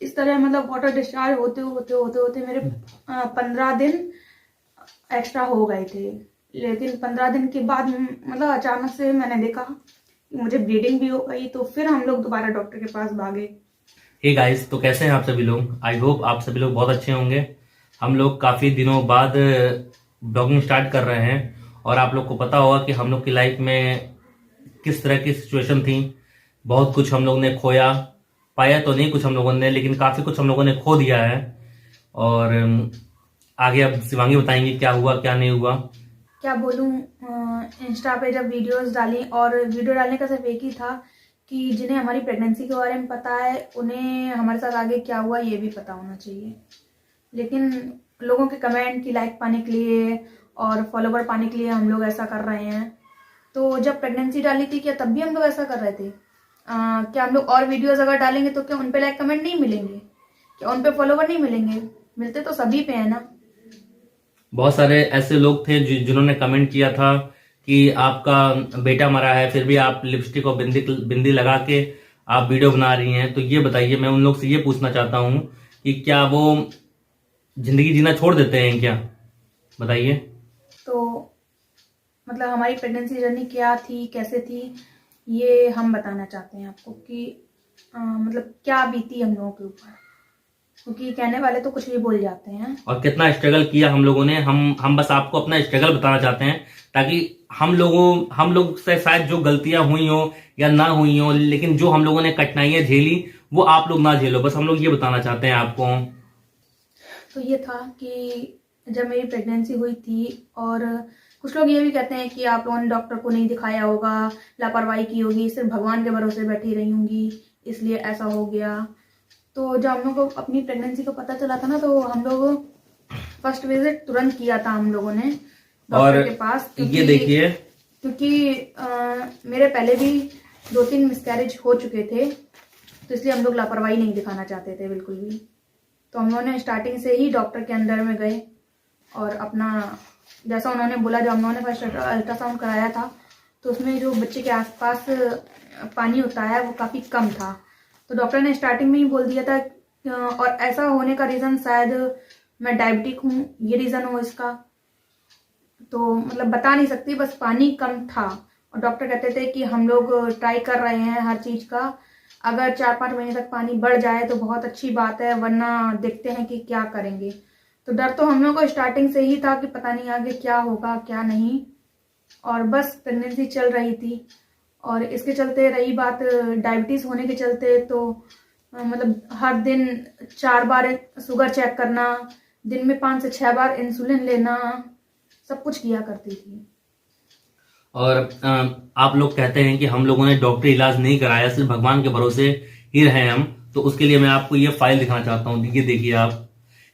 इस तरह मतलब वाटर डिस्चार्ज होते मेरे 15 दिन एक्स्ट्रा हो गए थे। लेकिन 15 दिन के बाद मतलब अचानक से मैंने देखा मुझे ब्लीडिंग भी हो गई, तो फिर हम लोग दोबारा डॉक्टर के पास भागे। हे गाइस, तो कैसे हैं आप सभी लोग। आई होप आप सभी लोग बहुत अच्छे होंगे। हम लोग काफ़ी दिनों बाद ब्लॉगिंग स्टार्ट कर रहे हैं और आप लोग को पता होगा कि हम लोग की लाइफ में किस तरह की सिचुएशन थी। बहुत कुछ हम लोग ने खोया, पाया तो नहीं कुछ हम लोगों ने, लेकिन काफ़ी कुछ हम लोगों ने खो दिया है। और आगे अब शिवांगी बताएंगे क्या हुआ क्या नहीं हुआ। क्या बोलूं, इंस्टा पे जब वीडियोस डाली, और वीडियो डालने का सिर्फ एक ही था कि जिन्हें हमारी प्रेगनेंसी के बारे में पता है उन्हें हमारे साथ आगे क्या हुआ ये भी पता होना चाहिए। लेकिन लोगों के कमेंट की लाइक पाने के लिए और फॉलोवर पाने के लिए हम लोग ऐसा कर रहे हैं। तो जब प्रेगनेंसी डाली थी क्या तब भी हम लोग ऐसा कर रहे थे? क्या हम लोग और वीडियोस अगर डालेंगे तो क्या उन पे लाइक कमेंट नहीं मिलेंगे? क्या उन पे फॉलोवर नहीं मिलेंगे? मिलते तो सभी पे है ना। बहुत सारे ऐसे लोग थे जिन्होंने कमेंट किया था कि आपका बेटा मरा है, फिर भी आप लिपस्टिक और बिंदी बिंदी लगा के आप वीडियो बना रही हैं। तो ये बताइए, मैं उन लोग से ये पूछना चाहता हूँ कि क्या वो जिंदगी जीना छोड़ देते हैं क्या? बताइए। तो मतलब हमारी प्रेगनेंसी जर्नी क्या थी, कैसे थी, ये हम बताना चाहते हैं आपको कि मतलब क्या बीती हम लोगों के ऊपर, क्योंकि कहने वाले तो कुछ भी बोल जाते हैं। और कितना स्ट्रगल किया हम लोगों ने। हम बस आपको अपना स्ट्रगल बताना चाहते हैं ताकि हम लोग से शायद जो गलतियां हुई हो या ना हुई हो, लेकिन जो हम लोगों ने कठिनाइयां झेली वो आप लोग ना झेलो। बस हम लोग ये बताना चाहते हैं आपको। तो ये था कि जब मेरी प्रेगनेंसी हुई थी, और कुछ लोग ये भी कहते हैं कि आप लोगों ने डॉक्टर को नहीं दिखाया होगा, लापरवाही की होगी, सिर्फ भगवान के भरोसे बैठी रही होंगी इसलिए ऐसा हो गया। तो जब हम लोग को अपनी प्रेगनेंसी का पता चला था ना, तो हम लोग फर्स्ट विजिट तुरंत किया था हम लोगों ने और डॉक्टर के पास। ये देखिए, क्योंकि मेरे पहले भी 2-3 मिसकैरेज हो चुके थे, तो इसलिए हम लोग लापरवाही नहीं दिखाना चाहते थे बिल्कुल भी। तो हम लोगों ने स्टार्टिंग से ही डॉक्टर के अंदर में गए और अपना जैसा उन्होंने बोला, जब हम लोगों ने फर्स्ट अल्ट्रासाउंड कराया था तो उसमें जो बच्चे के आसपास पानी होता है वो काफ़ी कम था। तो डॉक्टर ने स्टार्टिंग में ही बोल दिया था, और ऐसा होने का रीज़न शायद मैं डायबिटिक हूँ, ये रीज़न हो इसका। तो मतलब बता नहीं सकती, बस पानी कम था। और डॉक्टर कहते थे कि हम लोग ट्राई कर रहे हैं हर चीज़ का, अगर 4-5 महीने तक पानी बढ़ जाए तो बहुत अच्छी बात है, वरना देखते हैं कि क्या करेंगे। तो डर तो हम लोग को स्टार्टिंग से ही था कि पता नहीं आगे क्या होगा क्या नहीं। और बस प्रेगनेंसी चल रही थी, और इसके चलते रही बात डायबिटीज़ होने के चलते, तो मतलब हर दिन 4 बार शुगर चेक करना, दिन में 5 से 6 बार इंसुलिन लेना, सब कुछ किया करती थी। और आप लोग कहते हैं कि हम लोगों ने डॉक्टरी इलाज नहीं कराया, सिर्फ भगवान के भरोसे ही रहे हम। तो उसके लिए मैं आपको ये फाइल दिखाना चाहता हूँ। ये देखिए आप,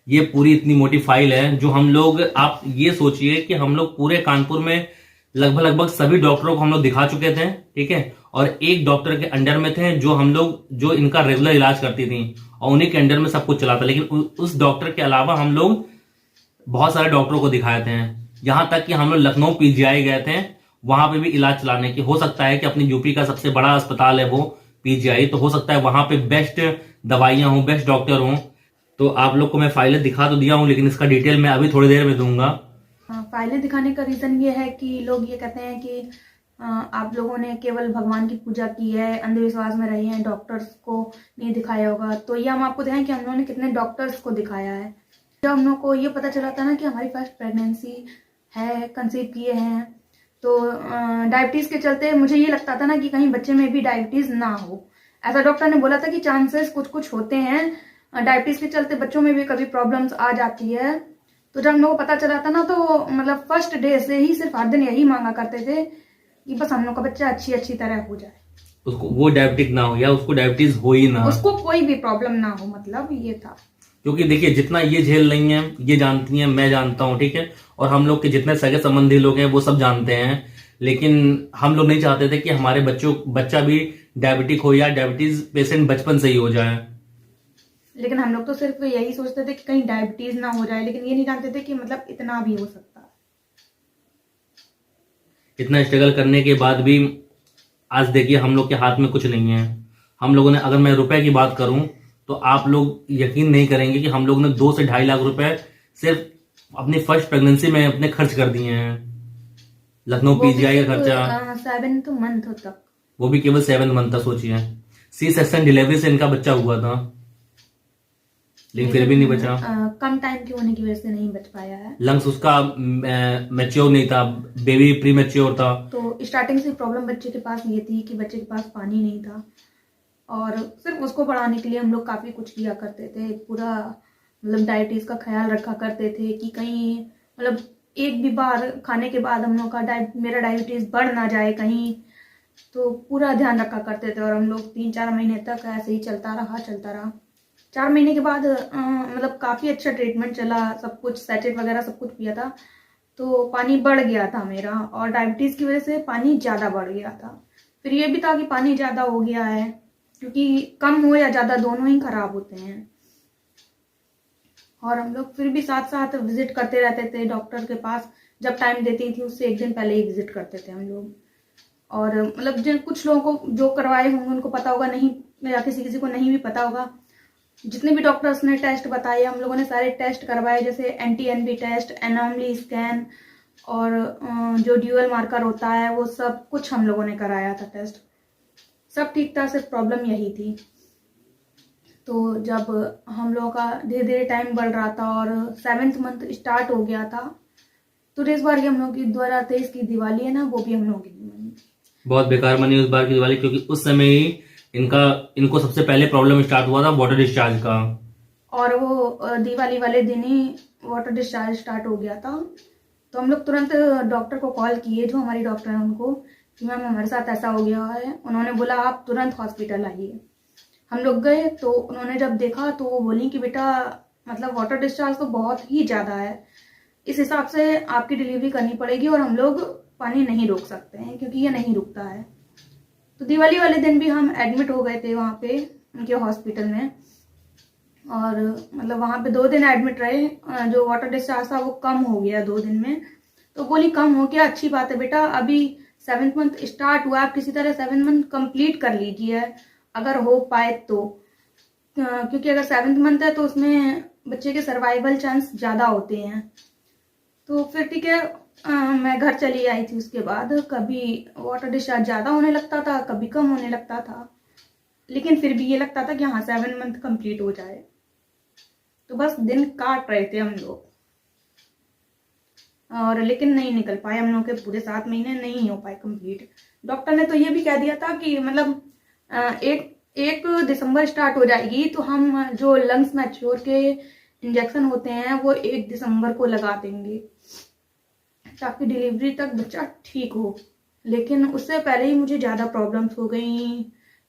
ये पूरी इतनी मोटी फाइल है जो हम लोग, आप ये सोचिए कि हम लोग पूरे कानपुर में लगभग सभी डॉक्टरों को हम लोग दिखा चुके थे, ठीक है। और एक डॉक्टर के अंडर में थे जो इनका रेगुलर इलाज करती थी, और उन्हीं के अंडर में सब कुछ चला था। लेकिन उस डॉक्टर के अलावा हम लोग बहुत सारे डॉक्टरों को दिखाए थे। यहां तक कि हम लोग लखनऊ पीजीआई गए थे, वहां पे भी इलाज चलाने की। हो सकता है कि अपनी यूपी का सबसे बड़ा अस्पताल है वो पीजीआई, तो हो सकता है वहां पे बेस्ट दवाइयां हो, बेस्ट डॉक्टर हो। तो आप लोग को मैं फाइलें दिखा तो दिया हूं, लेकिन इसका डिटेल मैं अभी थोड़ी देर में दूंगा। फाइलें दिखाने का रीज़न ये है कि लोग ये कहते हैं कि आप लोगों ने केवल भगवान की पूजा की है, अंधविश्वास में रहे हैं, डॉक्टर्स को नहीं दिखाया होगा। तो ये हम आपको दिखाएं कि हम लोगों ने कितने डॉक्टर्स को दिखाया है। जब हम लोग को ये पता चला था ना कि हमारी फर्स्ट प्रेगनेंसी है, कंसीव किए हैं, तो डायबिटीज़ के चलते मुझे ये लगता था ना कि कहीं बच्चे में भी डायबिटीज़ ना हो। ऐसा डॉक्टर ने बोला था कि चांसेस कुछ कुछ होते हैं, डायबिटीज़ के चलते बच्चों में भी कभी प्रॉब्लम्स आ जाती है। तो जब हम लोग को पता चला था ना, तो मतलब फर्स्ट डे से ही सिर्फ हर दिन यही मांगा करते थे कि बस हम लोग का बच्चा अच्छी तरह हो जाए, उसको वो डायबिटिक ना हो या उसको डायबिटीज हो ही ना, उसको कोई भी प्रॉब्लम ना हो, मतलब ये था। क्योंकि देखिए जितना ये झेल रही हैं, ये जानती हैं, मैं जानता हूं, ठीक है। और हम लोग के जितने सगे संबंधी लोग हैं वो सब जानते हैं। लेकिन हम लोग नहीं चाहते थे कि हमारे बच्चा भी डायबिटिक हो या डायबिटीज पेशेंट बचपन से ही हो जाए। लेकिन हम लोग तो सिर्फ यही सोचते थे कि कहीं डायबिटीज ना हो जाए, लेकिन ये नहीं जानते थे कि मतलब इतना भी हो सकता है। इतना स्ट्रगल करने के बाद भी आज देखिए हम लोग के हाथ में कुछ नहीं है। हम लोगों ने, अगर मैं रुपए की बात करूं तो आप लोग यकीन नहीं करेंगे कि हम लोग ने 2 से 2.5 लाख रुपए सिर्फ अपनी फर्स्ट प्रेगनेंसी में अपने खर्च कर दिए हैं। लखनऊ वो भी पीजीआई का सिर्फ खर्चा, 7th मंथ तक। वो भी केवल 7 मंथ तक। सोचिए, सी सेक्शन डिलीवरी से इनका बच्चा हुआ था, लेकिन फिर भी नहीं बचा। कम टाइम के होने की वजह से नहीं बच पाया है। लंग्स उसका मैच्योर नहीं था, बेबी प्री मैच्योर था। तो स्टार्टिंग से प्रॉब्लम बच्चे के पास ये थी कि बच्चे के पास पानी नहीं था, और सिर्फ उसको बढ़ाने के लिए हम लोग काफ़ी कुछ किया करते थे। पूरा मतलब डायबिटीज़ का ख्याल रखा करते थे कि कहीं मतलब एक भी बार खाने के बाद हम लोग का मेरा डायबिटीज़ बढ़ ना जाए कहीं, तो पूरा ध्यान रखा करते थे। और हम लोग 3-4 महीने तक ऐसे ही चलता रहा। 4 महीने के बाद मतलब काफ़ी अच्छा ट्रीटमेंट चला, सब कुछ सैचेट वगैरह सब कुछ पिया था, तो पानी बढ़ गया था मेरा, और डायबिटीज़ की वजह से पानी ज़्यादा बढ़ गया था। फिर ये भी था कि पानी ज़्यादा हो गया है, क्योंकि कम हो या ज़्यादा दोनों ही खराब होते हैं। और हम लोग फिर भी साथ साथ विजिट करते रहते थे डॉक्टर के पास। जब टाइम देती थी उससे एक दिन पहले ही विजिट करते थे हम लोग। और मतलब जिन कुछ लोगों को जो करवाए होंगे उनको पता होगा, नहीं या किसी को नहीं भी पता होगा। जितने भी डॉक्टर्स ने टेस्ट बताए हम लोगों ने सारे टेस्ट करवाए, जैसे NT-NB टेस्ट, एनोमली स्कैन, और जो ड्यूअल मार्कर होता है वो सब कुछ हम लोगों ने कराया था टेस्ट। सब ठीक था, सिर्फ प्रॉब्लम यही थी। तो जब हम लोगों का धीरे धीरे टाइम बढ़ रहा था और 7th मंथ स्टार्ट हो गया था, तो इस बार हम लोग की 2023 की दिवाली है ना, वो भी हम लोगों की नहीं मनी। बहुत बेकार मनी उस बार की दिवाली, क्योंकि उस समय ही इनको सबसे पहले प्रॉब्लम स्टार्ट हुआ था वाटर डिस्चार्ज का। और वो दिवाली वाले दिन ही वाटर डिस्चार्ज स्टार्ट हो गया था। तो हम लोग तुरंत डॉक्टर को कॉल किए, जो हमारी डॉक्टर है उनको, कि मैम हमारे साथ ऐसा हो गया है। उन्होंने बोला आप तुरंत हॉस्पिटल आइए। हम लोग गए तो उन्होंने जब देखा तो वो बोली कि बेटा मतलब वाटर डिस्चार्ज तो बहुत ही ज़्यादा है, इस हिसाब से आपकी डिलीवरी करनी पड़ेगी, और हम लोग पानी नहीं रोक सकते हैं क्योंकि ये नहीं रुकता है। तो दिवाली वाले दिन भी हम एडमिट हो गए थे वहाँ पे उनके हॉस्पिटल में, और मतलब वहाँ पे 2 दिन एडमिट रहे। जो वाटर डिस्चार्ज था वो कम हो गया 2 दिन में। तो बोली कम हो गया, अच्छी बात है बेटा, अभी 7th मंथ स्टार्ट हुआ, आप किसी तरह 7th मंथ कंप्लीट कर लीजिए अगर हो पाए तो, क्योंकि अगर 7th मंथ है तो उसमें बच्चे के सर्वाइवल चांस ज़्यादा होते हैं। तो फिर ठीक है, मैं घर चली आई थी। उसके बाद कभी वाटर डिस्चार्ज ज़्यादा होने लगता था, कभी कम होने लगता था, लेकिन फिर भी ये लगता था कि हाँ 7 मंथ कंप्लीट हो जाए। तो बस दिन काट रहे थे हम लोग, और लेकिन नहीं निकल पाए हम लोग के पूरे 7 महीने नहीं हो पाए कंप्लीट। डॉक्टर ने तो ये भी कह दिया था कि मतलब 1 दिसंबर स्टार्ट हो जाएगी, तो हम जो लंग्स मैच्योर के इंजेक्शन होते हैं वो 1 दिसंबर को लगा देंगे, ताकि डिलीवरी तक बच्चा ठीक हो। लेकिन उससे पहले ही मुझे ज़्यादा प्रॉब्लम्स हो गई,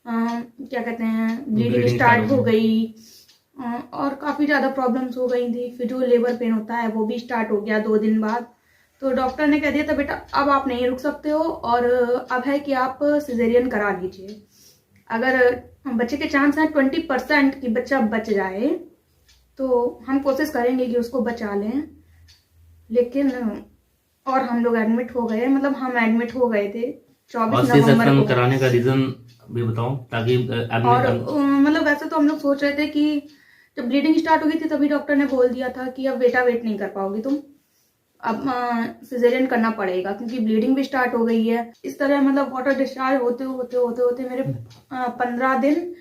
क्या कहते हैं, ब्लीडिंग स्टार्ट हो गई, और काफ़ी ज़्यादा प्रॉब्लम्स हो गई थी। फिर जो लेबर पेन होता है वो भी स्टार्ट हो गया 2 दिन बाद। तो डॉक्टर ने कह दिया था बेटा अब आप नहीं रुक सकते हो, और अब है कि आप सिजेरियन करा लीजिए। अगर बच्चे के चांस हैं 20% कि बच्चा बच जाए, तो हम कोशिश करेंगे कि उसको बचा लें। लेकिन और हम लोग एडमिट हो गए, मतलब हम एडमिट हो गए थे 24 नवंबर को। कराने का रीजन भी बताओ, ताकि और मतलब वैसे तो हम लोग सोच रहे थे कि जब ब्लीडिंग स्टार्ट हो गई थी तभी डॉक्टर ने बोल दिया था कि अब बेटा वेट नहीं कर पाओगी तुम, अब सिजेरियन करना पड़ेगा, क्योंकि ब्लीडिंग भी स्टार्ट हो गई है। इस तरह मतलब वाटर डिस्चार्ज होते होते होते होते मेरे 15 दिन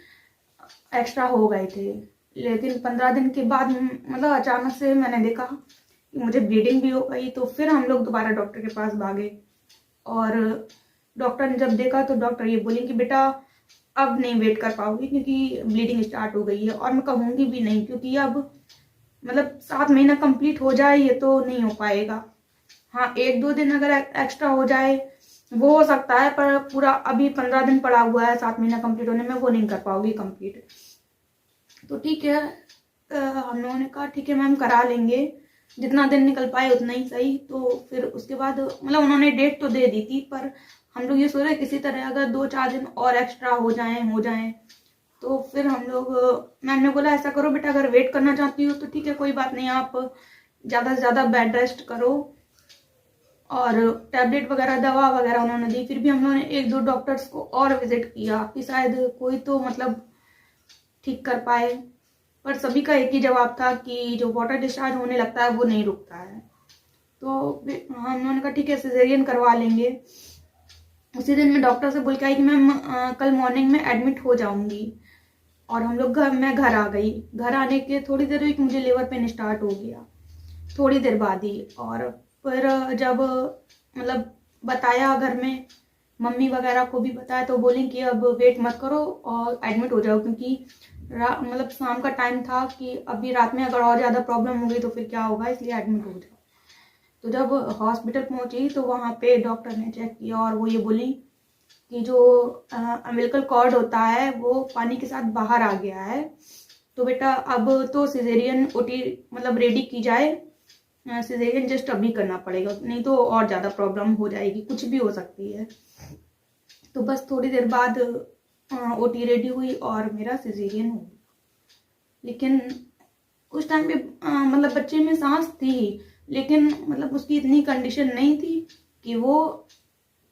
एक्स्ट्रा हो गए थे। लेकिन 15 दिन के बाद मतलब अचानक से मैंने देखा कि मुझे ब्लीडिंग भी हो गई। तो फिर हम लोग दोबारा डॉक्टर के पास भागे, और डॉक्टर ने जब देखा तो डॉक्टर ये बोली कि बेटा अब नहीं वेट कर पाओगी, क्योंकि ब्लीडिंग स्टार्ट हो गई है। और मैं कहूँगी भी नहीं, क्योंकि अब मतलब 7 महीना कंप्लीट हो जाए ये तो नहीं हो पाएगा। हाँ 1-2 दिन अगर एक्स्ट्रा हो जाए वो हो सकता है, पर पूरा अभी 15 दिन पड़ा हुआ है 7 महीना कंप्लीट होने में, वो नहीं कर पाओगी कंप्लीट। तो ठीक है, हम लोगों ने कहा ठीक है मैम करा लेंगे, जितना दिन निकल पाए उतना ही सही। तो फिर उसके बाद मतलब उन्होंने डेट तो दे दी थी, पर हम लोग ये सोच रहे किसी तरह अगर 2-4 दिन और एक्स्ट्रा हो जाएं। तो फिर हम लोग, मैम ने बोला ऐसा करो बेटा, अगर वेट करना चाहती हो तो ठीक है कोई बात नहीं, आप ज़्यादा से ज़्यादा बेड रेस्ट करो। और टैबलेट वगैरह दवा वगैरह उन्होंने दी। फिर भी हम लोगों ने 1-2 डॉक्टर्स को और विजिट किया कि शायद कोई तो मतलब ठीक कर पाए, पर सभी का एक ही जवाब था कि जो वाटर डिस्चार्ज होने लगता है वो नहीं रुकता है। तो हम उन्होंने कहा ठीक है सिजेरियन करवा लेंगे। उसी दिन मैं डॉक्टर से बोल के आई कि मैम कल मॉर्निंग में एडमिट हो जाऊंगी। और मैं घर आ गई। घर आने के थोड़ी देर हुई कि मुझे लेबर पेन स्टार्ट हो गया, थोड़ी देर बाद ही। और फिर जब मतलब बताया घर में, मम्मी वगैरह को भी बताया, तो बोली कि अब वेट मत करो और एडमिट हो जाओ, क्योंकि मतलब शाम का टाइम था कि अभी रात में अगर और ज़्यादा प्रॉब्लम हो गई तो फिर क्या होगा, इसलिए एडमिट हो जाओ। तो जब हॉस्पिटल पहुंची तो वहाँ पे डॉक्टर ने चेक किया और वो ये बोली कि जो अम्बिलिकल कॉर्ड होता है वो पानी के साथ बाहर आ गया है, तो बेटा अब तो सिजेरियन ओटी मतलब रेडी की जाए, सिजेरियन जस्ट अभी करना पड़ेगा, नहीं तो और ज़्यादा प्रॉब्लम हो जाएगी, कुछ भी हो सकती है। तो बस थोड़ी देर बाद ओटी रेडी हुई और मेरा सिजेरियन हो गया। लेकिन उस टाइम पे मतलब बच्चे में सांस थी, लेकिन मतलब उसकी इतनी कंडीशन नहीं थी कि वो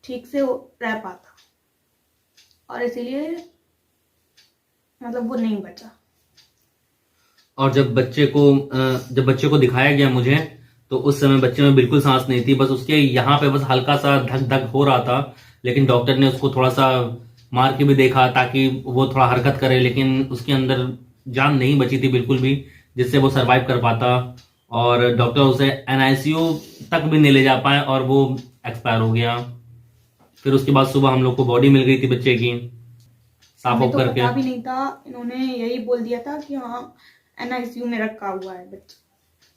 ठीक से रह पाता, और इसीलिए मतलब वो नहीं बचा। और जब बच्चे को दिखाया गया मुझे, तो उस समय बच्चे में बिल्कुल सांस नहीं थी, बस उसके यहाँ पे बस हल्का सा धक धक हो रहा था। लेकिन डॉक्टर ने उसको थोड़ा सा मार के भी देखा ताकि वो थोड़ा हरकत करे, लेकिन उसके अंदर जान नहीं बची थी बिल्कुल भी जिससे वो सरवाइव कर पाता। और डॉक्टर उसे एनआईसीयू तक भी नहीं ले जा पाए और वो एक्सपायर हो गया। फिर उसके बाद सुबह हम लोग को बॉडी मिल गई थी बच्चे की साफ हमें ऑफ तो करके। पता भी नहीं था, इन्होंने यही बोल दिया था कि हाँ एनआईसीयू में रखा हुआ है बच्चा।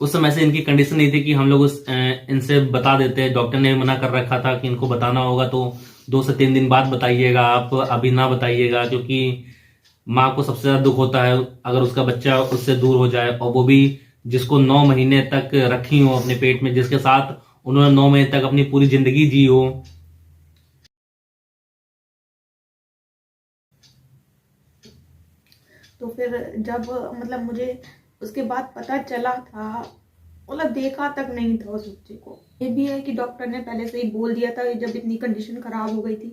उस समय से इनकी कंडीशन नहीं थी कि हम लोग इनसे बता देते। डॉक्टर ने मना कर रखा था कि इनको बताना होगा तो 2 से 3 दिन बाद बताइएगा, आप अभी ना बताइएगा, क्योंकि माँ को सबसे ज्यादा दुख होता है अगर उसका बच्चा उससे दूर हो जाए, और वो भी जिसको 9 महीने तक रखी हो अपने पेट में, जिसके साथ उन्होंने 9 महीने तक अपनी पूरी जिंदगी जी हो। तो फिर जब मतलब मुझे उसके बाद पता चला था, मतलब देखा तक नहीं था उस बच्चे को। ये भी है कि डॉक्टर ने पहले से ही बोल दिया था जब इतनी कंडीशन खराब हो गई थी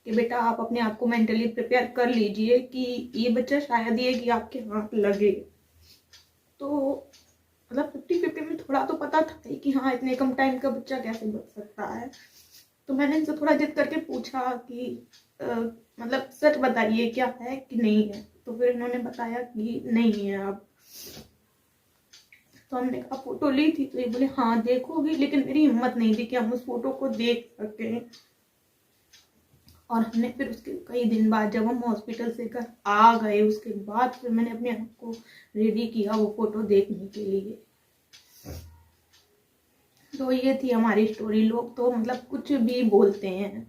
कि बेटा आप अपने आप को मेंटली प्रिपेयर कर लीजिए कि ये बच्चा शायद ये कि आपके हाथ लगे। तो मतलब 50-50 में थोड़ा तो पता था ही कि हाँ इतने कम टाइम का बच्चा कैसे बच सकता है। तो मैंने इनसे थोड़ा जिद करके पूछा कि मतलब सच बताइए क्या है कि नहीं है। तो फिर इन्होंने बताया कि नहीं है अब। तो हमने कहा फोटो ली थी, तो ये बोले हाँ देखोगी, लेकिन मेरी हिम्मत नहीं थी कि हम उस फोटो को देख सकें। और हमने फिर उसके कई दिन बाद जब हम हॉस्पिटल से घर आ गए, उसके बाद फिर मैंने अपने आप को रेडी किया वो फोटो देखने के लिए। तो ये थी हमारी स्टोरी। लोग तो मतलब कुछ भी बोलते हैं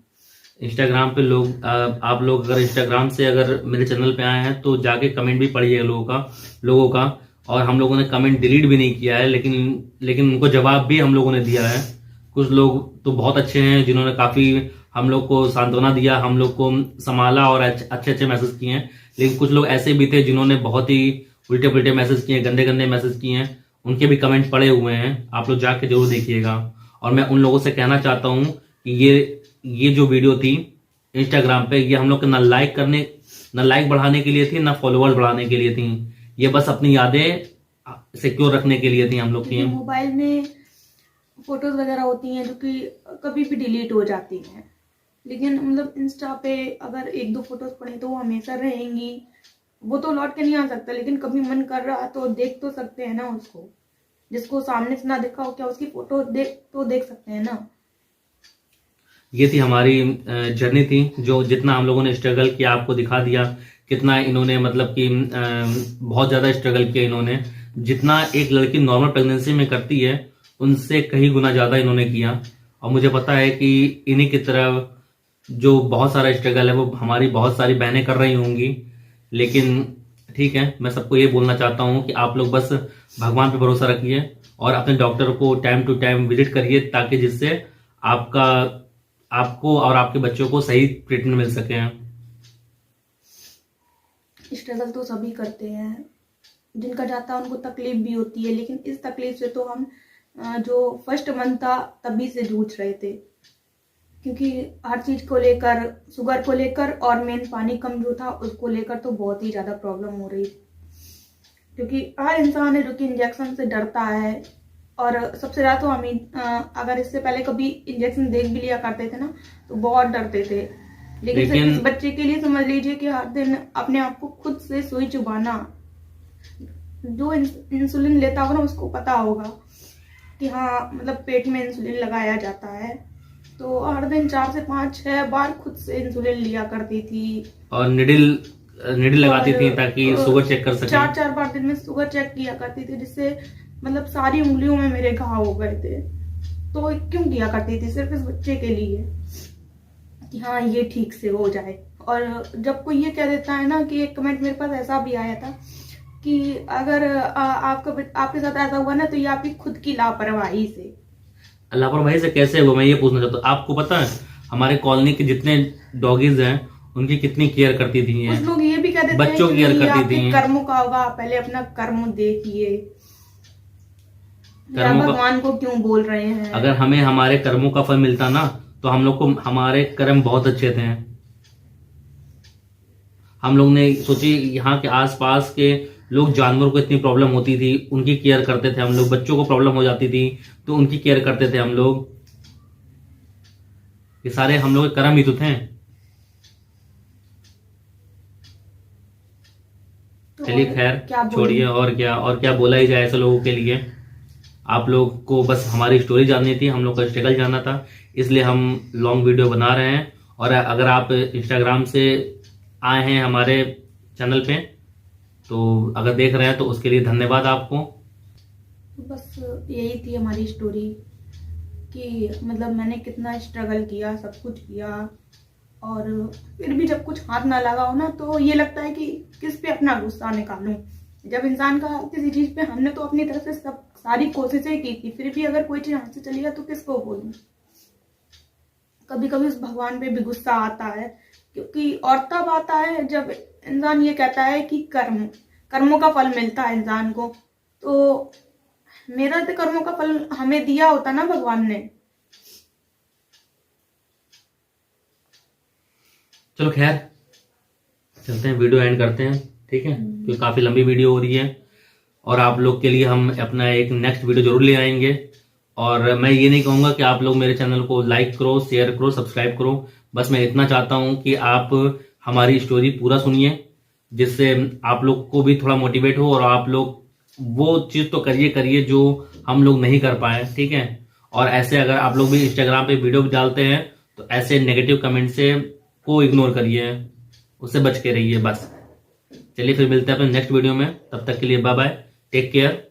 इंस्टाग्राम पे लोग आप लोग अगर इंस्टाग्राम से अगर मेरे चैनल पे आए हैं तो जाके कमेंट भी पढ़िए लोगों का। और हम लोगों ने कमेंट डिलीट भी नहीं किया है, लेकिन उनको जवाब भी हम लोगों ने दिया है। कुछ लोग तो बहुत अच्छे हैं जिन्होंने काफी हम लोग को सांत्वना दिया, हम लोग को संभाला और अच्छे अच्छे मैसेज किए हैं। लेकिन कुछ लोग ऐसे भी थे जिन्होंने बहुत ही उल्टे पुल्टे मैसेज किए, गंदे गंदे मैसेज किए हैं। उनके भी कमेंट पड़े हुए हैं, आप लोग जाके जरूर देखिएगा। और मैं उन लोगों से कहना चाहता हूँ कि ये जो वीडियो थी इंस्टाग्राम पे, ये हम लोग ना लाइक बढ़ाने के लिए थी, ना फॉलोअर्स बढ़ाने के लिए थी। ये बस अपनी यादें सिक्योर रखने के लिए थी हम लोग की। मोबाइल में फोटोज वगैरह होती हैं जो कि कभी भी डिलीट हो जाती हैं, लेकिन मतलब इंस्टा पे अगर 1-2 फोटोज पड़े तो वो हमेशा रहेंगी। वो तो लौट के नहीं आ सकता, लेकिन कभी मन कर रहा तो देख तो सकते हैं ना उसको। जिसको सामने से ना देखा हो क्या उसकी फोटो देख सकते हैं ना। ये थी हमारी जर्नी थी, जो जितना हम लोगों ने स्ट्रगल किया आपको दिखा दिया। कितना इन्होंने मतलब कि बहुत ज्यादा स्ट्रगल किया इन्होंने। जितना एक लड़की नॉर्मल प्रेगनेंसी में करती है उनसे कहीं गुना ज्यादा इन्होंने किया। और मुझे पता है कि इन्हीं की तरह जो बहुत सारा स्ट्रगल है वो हमारी बहुत सारी बहनें कर रही होंगी। लेकिन ठीक है, मैं सबको ये बोलना चाहता हूँ कि आप लोग बस भगवान पे भरोसा रखिए और अपने डॉक्टर को टाइम टू टाइम विजिट करिए, ताकि जिससे आपको और आपके बच्चों को सही ट्रीटमेंट मिल सके। स्ट्रगल तो सभी करते हैं, जिनका जाता है उनको तकलीफ भी होती है, लेकिन इस तकलीफ से तो हम जो फर्स्ट मंथ था तभी से जूझ रहे थे, क्योंकि हर चीज को लेकर, शुगर को लेकर और मेन पानी कम जो था उसको लेकर तो बहुत ही ज्यादा प्रॉब्लम हो रही थी। क्योंकि हर इंसान है जो कि इंजेक्शन से डरता है। और सबसे ज़्यादा तो अगर इससे पहले कभी इंजेक्शन देख भी लिया करते थे ना तो बहुत डरते थे। लेकिन सिर्फ इस बच्चे के लिए समझ लीजिए कि हर दिन अपने आप को खुद से सुई चुभाना, जो इंसुलिन लेता होगा ना उसको पता होगा कि हाँ मतलब पेट में इंसुलिन लगाया जाता है। तो हर दिन 4 से 5-6 बार खुद से इंसुलिन लिया करती थी और निडिल लगाती थी ताकि शुगर चेक कर सके। 4-4 बार दिन में शुगर चेक किया करती थी, जिससे मतलब सारी उंगलियों में मेरे घाव हो गए थे। तो क्यों किया करती थी? सिर्फ इस बच्चे के लिए कि हाँ ये ठीक से हो जाए। और जब कोई ये कह देता है ना कि एक कमेंट मेरे पास ऐसा भी आया था कि अगर आपके साथ ऐसा हुआ ना तो ये आपकी खुद की लापरवाही से। लापरवाही से कैसे हुआ, मैं ये पूछना चाहता हूँ। आपको पता है हमारे कॉलोनी के जितने डॉगीज हैं उनकी कितनी केयर करती थी? कुछ लोग ये भी कह देते हैं बच्चों की केयर करती थी। कर्मों का होगा, पहले अपना कर्म देखिए, भगवान को क्यों बोल रहे हैं? अगर हमें हमारे कर्मों का फल मिलता ना तो हम लोग को हमारे कर्म बहुत अच्छे थे। हम लोग ने सोची यहाँ के आसपास के लोग, जानवरों को इतनी प्रॉब्लम होती थी उनकी केयर करते थे हम लोग। बच्चों को प्रॉब्लम हो जाती थी तो उनकी केयर करते थे हम लोग। ये सारे हम लोग के कर्म ही तो थे। चलिए खैर छोड़िए, और क्या बोला ही जाए ऐसे लोगों के लिए। आप लोग को बस हमारी स्टोरी जाननी थी, हम लोग का स्ट्रगल जानना था, इसलिए हम लॉन्ग वीडियो बना रहे हैं। और अगर आप इंस्टाग्राम से आए हैं हमारे चैनल पे तो अगर देख रहे हैं तो उसके लिए धन्यवाद आपको। बस यही थी हमारी स्टोरी कि मतलब मैंने कितना स्ट्रगल किया, सब कुछ किया, और फिर भी जब कुछ हाथ ना लगा हो ना तो ये लगता है कि किस पे अपना गुस्सा निकालूं। जब इंसान का किसी चीज पे, हमने तो अपनी तरफ से सब सारी कोशिशें की थी, फिर भी अगर कोई चीज हाथ से चली गई तो किसको बोलूं? कभी कभी उस भगवान पे भी गुस्सा आता है, क्योंकि और तब आता है जब इंसान ये कहता है कि कर्मों का फल मिलता है इंसान को। तो मेरा तो कर्मों का फल हमें दिया होता ना भगवान ने। चलो खैर चलते हैं, वीडियो एंड करते हैं, ठीक है? क्योंकि काफी लंबी वीडियो हो रही है और आप लोग के लिए हम अपना एक नेक्स्ट वीडियो जरूर ले आएंगे। और मैं ये नहीं कहूंगा कि आप लोग मेरे चैनल को लाइक करो, शेयर करो, सब्सक्राइब करो। बस मैं इतना चाहता हूं कि आप हमारी स्टोरी पूरा सुनिए, जिससे आप लोग को भी थोड़ा मोटिवेट हो और आप लोग वो चीज तो करिए जो हम लोग नहीं कर पाए, ठीक है? और ऐसे अगर आप लोग भी इंस्टाग्राम पे वीडियो डालते हैं तो ऐसे नेगेटिव कमेंट से को इग्नोर करिए, उससे बच के रहिए बस। चलिए फिर मिलते हैं अपने नेक्स्ट वीडियो में, तब तक के लिए बाय बाय, टेक केयर।